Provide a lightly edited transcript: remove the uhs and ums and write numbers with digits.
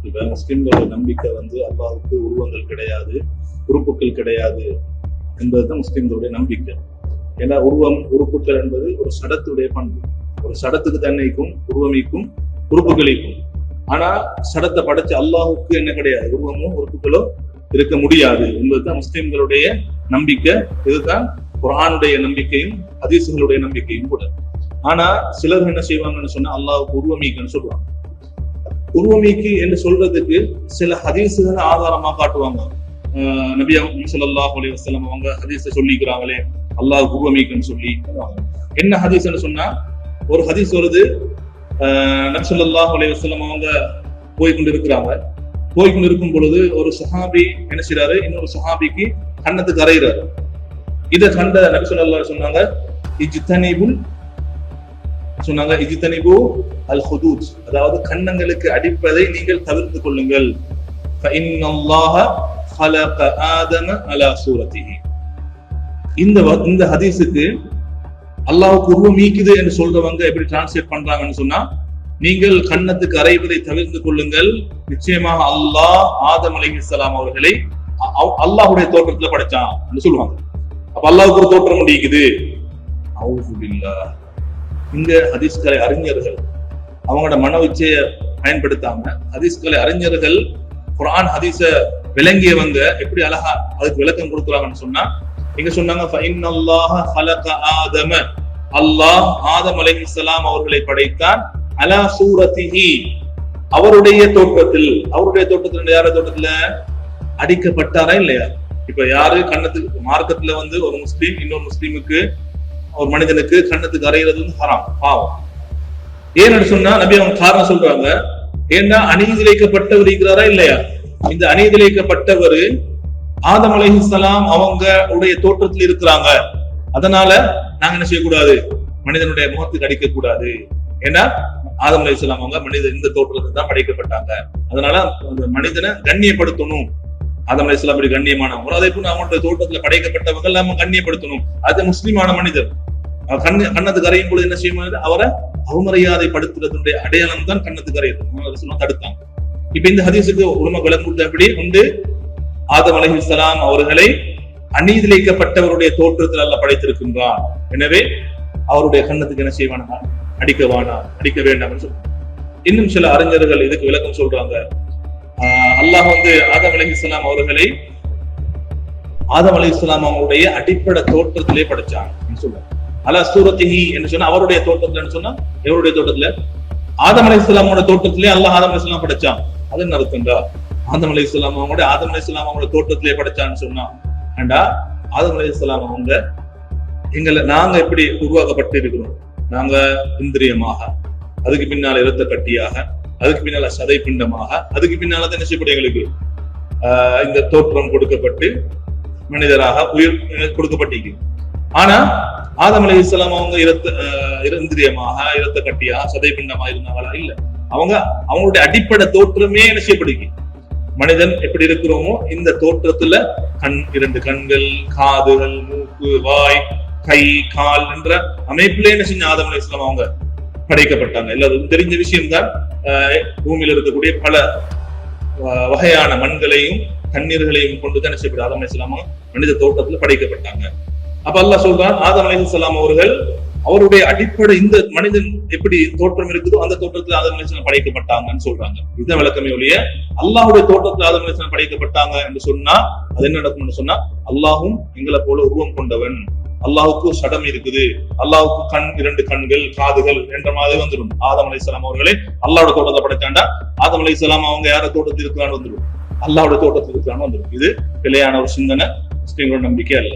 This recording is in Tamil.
இப்ப முஸ்லிம்களோட நம்பிக்கை அல்லாஹ்வுக்கு உருவங்கள் கிடையாது, உறுப்புகள் கிடையாது என்பதுதான் முஸ்லிம்களுடைய நம்பிக்கை. ஏன்னா உறுப்புகள் என்பது ஒரு சடத்துடைய பண்பு. ஒரு சடத்துக்கு தன்னைக்கும் உருவமைக்கும் உறுப்புகளிக்கும். ஆனா சடத்தை படைச்ச அல்லாஹ்வுக்கு என்ன கிடையாது, உருவமும் உறுப்புகளோ இருக்க முடியாது என்பதுதான் முஸ்லிம்களுடைய நம்பிக்கை. இதுதான் குர்ஆனுடைய நம்பிக்கையும் ஹதீஸ்களுடைய நம்பிக்கையும் கூட. ஆனா சிலர் என்ன செய்வாங்கன்னு சொன்னா அல்லாஹ்வுக்கு உருவமீக்குன்னு சொல்லுவாங்க. உருவமீக்கு என்று சொல்றதுக்கு சில ஹதீஸ்களை ஆதாரமா காட்டுவாங்க. நபி ஸல்லல்லாஹு அலைஹி வஸல்லம் அவங்க ஹதீஸை சொல்லிக்கிறாங்களே அல்லாஹ் உருவமீக்குன்னு சொல்லி. என்ன ஹதீஸ்ன்னு சொன்னா, ஒரு ஹதீஸ் வருது, நபி ஸல்லல்லாஹு அலைஹி வஸல்லம் அவங்க போய்கொண்டு இருக்கும் பொழுது ஒரு சஹாபி என்ன செய்றாரு, இன்னொரு சஹாபிக்கு கன்னத்துக்கு அறையிறாரு. இதை கண்ட நபி ஸல்லல்லாஹு அலைஹி சொன்னாங்க, இஜ்தனிபு அல் ஹுதூத், அதாவது கன்னங்களுக்கு அடிப்பதை நீங்கள் தவிர்த்து கொள்ளுங்கள். ஃபஇன்னல்லாஹ خلق آدم على صورته. இந்த ஹதீஸுக்கு அல்லாஹ்வுக்கு உருவம் நீக்குது என்று சொல்றவங்க எப்படி டிரான்ஸ்லேட் பண்றாங்கன்னு சொன்னா, நீங்கள் கன்னத்துக்கு அறைவதை தவிர்த்து கொள்ளுங்கள், நிச்சயமாக அல்லாஹ் ஆதம் அலைஹிஸ்ஸலாம் அவர்களை அல்லாஹ்வுடைய தோற்றத்துல படைச்சான் சொல்லுவாங்க. அப்ப அல்லாஹ்வுக்கு ஒரு தோற்றம் நீக்குது. அஊது பில்லாஹ். இங்க ஹதீஸ்கலை அறிஞர்கள் அவங்களோட மன இச்சையை பயன்படுத்தாம ஹதீஸ்கலை அறிஞர்கள் குர்ஆன் ஹதீஸ விளங்கியவங்க எப்படி அழகா அதுக்கு விளக்கம் கொடுக்குறாங்கன்னு சொன்னா, இங்க சொன்னாங்க ஃபஇன்னல்லாஹ خلق ஆதம, அல்லாஹ் ஆதம் அலைஹிஸ்ஸலாம் அவர்களை படைத்தான் அலா சூரத்திஹி, அவருடைய தோற்றத்தில். அவருடைய தோற்றத்தில் யார தோற்றத்துல அடிக்கப்பட்டாரா இல்லையா? இப்ப யாரு கன்னத்துக்கு மார்க்கத்துல ஒரு முஸ்லீம் இன்னொரு முஸ்லீமுக்கு ஒரு மனிதனுக்கு கன்னத்துக்கு அறையிறது ஹராம், பாவம். ஏன்னு சொன்னா நபி அவங்க காரணம் சொல்றாங்க, ஏன்னா அநீதிழைக்கப்பட்டவர் இருக்கிறாரா இல்லையா? இந்த அநீதிழைக்கப்பட்டவர் ஆதம் அலைஹிஸ்ஸலாம் அவங்க உடைய தோற்றத்தில் இருக்கிறாங்க. அதனால நாங்க என்ன செய்யக்கூடாது, மனிதனுடைய முகத்துக்கு அடிக்க கூடாது. ஏன்னா ஆதம் அலைஹிஸ்ஸலாம் அவங்க மனிதன் இந்த தோற்றத்தில் தான் படைக்கப்பட்டாங்க. அதனால அந்த மனிதனை கண்ணியப்படுத்தணும். ஆதம் அலைஹிஸ்ஸலாம் அப்படி கண்ணியமானவங்க, அதே போல அவங்களுடைய தோற்றத்துல படைக்கப்பட்டவங்க நம்ம கண்ணியப்படுத்தணும். அது முஸ்லிமான மனிதர். கன்னத்துக்கு அறையும் பொழுது என்ன செய்யும், அவரை அவமரியாதைப்படுத்துறதுடைய அடையாளம் தான் கன்னத்துக்கு அறையுது, தடுத்தாங்க. இப்ப இந்த ஹதீஸுக்கு உலமா விளக்கம் எப்படி உண்டு, ஆதம் அலைஹிஸ்ஸலாம் அவர்களை அநீதிழைக்கப்பட்டவருடைய தோற்றத்தில் அல்லாஹ் படைத்திருக்கின்றான். எனவே அவருடைய கன்னத்துக்கு என்ன செய்வானா, அடிக்க வேண்டாம். இன்னும் சில அறிஞர்கள் இதுக்கு விளக்கம் சொல்றாங்க. அல்லாஹ் ஆதம் அலைஹிஸ்ஸலாம் அவர்களை ஆதம் அலைஹிஸ்ஸலாம் அவருடைய அடிப்படை தோற்றத்திலே படைச்சாங்க சொல்றாங்க. அலா சூரத்திஹி என்று சொன்னா அவருடைய தோற்றத்துல சொன்னா எவருடைய தோற்றத்துல, ஆதம் அலைஹிஸ்ஸலாமோட தோற்றத்திலே அல்லாஹ் ஆதம் அலைஹிஸ்ஸலாம் படைச்சான். அது என்ன அர்த்தம்டா? ஆதம் அலைஹிஸ்ஸலாம் அவங்களோட தோற்றத்திலே படைச்சான்னு சொன்னா, ஏண்டா ஆதம் அலைஹிஸ்ஸலாம் அவங்க நாங்க எப்படி உருவாக்கப்பட்டு இருக்கிறோம், நாங்க இந்திரியமாக, அதுக்கு பின்னால இரத்த கட்டியாக, அதுக்கு பின்னால சதை பிண்டமாக, அதுக்கு பின்னால என்ன செய்யப்படும், எங்களுக்கு இந்த தோற்றம் கொடுக்கப்பட்டு மனிதராக உயிர் கொடுக்கப்பட்டிருக்கு. ஆனா ஆதம் அலைஹிஸ்ஸலாம் அவங்க இந்திரியமாக, இரத்த கட்டியாக, சதை பிண்டமாக இருந்தாங்களா? இல்ல. அவங்களுடைய அடிப்படை தோற்றமே என்ன செய்யப்படுது, மனிதன் எப்படி இருக்கிறோமோ இந்த தோற்றத்துல இரண்டு கண்கள், காதுகள், மூக்கு, வாய், கை, கால் என்ற அமைப்பிலே என்ன செஞ்ச ஆதம் அலைஹிஸ்ஸலாம் அவங்க படைக்கப்பட்டாங்க. எல்லாருக்கும் தெரிஞ்ச விஷயம்தான். பூமியில இருக்கக்கூடிய பல வகையான மண்களையும் தண்ணீர்களையும் கொண்டு என்ன செய்யப்படும், ஆதம் அலைஹிஸ்ஸலாம் மனித தோற்றத்துல படைக்கப்பட்டாங்க. அப்ப அல்லாஹ் சொல்றான், ஆதம் அலைஹிஸ்ஸலாம் அவர்கள் அவருடைய அடிப்படை இந்த மனிதன் எப்படி தோற்றம் இருக்குதோ அந்த தோற்றத்துல ஆதம் அலைஹிஸ்ஸலாம் படைக்கப்பட்டாங்கன்னு சொல்றாங்க. இதுதான் விளக்கமே ஒழிய அல்லாஹ்வுடைய தோற்றத்துல ஆதம் அலைஹிஸ்ஸலாம் படைக்கப்பட்டாங்க என்று சொன்னா அது என்ன நடக்கும்னு சொன்னா, அல்லாஹும் எங்களை போல உருவம் கொண்டவன், அல்லாஹுக்கு சடம் இருக்குது, அல்லாஹுக்கு இரண்டு கண்கள், காதுகள் என்ற மாதிரி வந்துடும். ஆதம் அலைஹிஸ்ஸலாம் அவர்களே அல்லாஹ்வோட தோட்டத்தை படைச்சாண்டா ஆதம் அலைஹிஸ்ஸலாம் அவங்க யார தோட்டத்தில் இருக்கிறான்னு வந்துடும், அல்லாஹ்வோட தோட்டத்தில் இருக்கிறான்னு வந்துடும். இது பிழையான ஒரு சிந்தனை, முஸ்லிம்களோட நம்பிக்கை அல்ல.